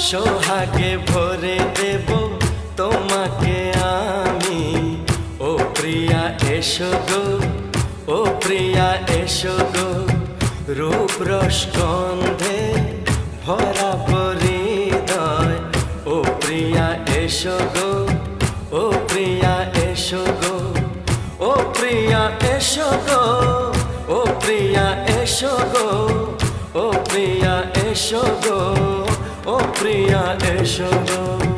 সোহাগে ভরে দেব তোমাকে আমি। ও প্রিয়া এসো গো, ও প্রিয়া এসো গো, রূপ রস গন্ধে ভরা হৃদয়। ও প্রিয়া এসো গো, ও প্রিয়া এসো গো, ও প্রিয়া এসো গো, ও প্রিয়া এসো গো, ও প্রিয়া এসো গো, ও প্রিয়া এসো গো।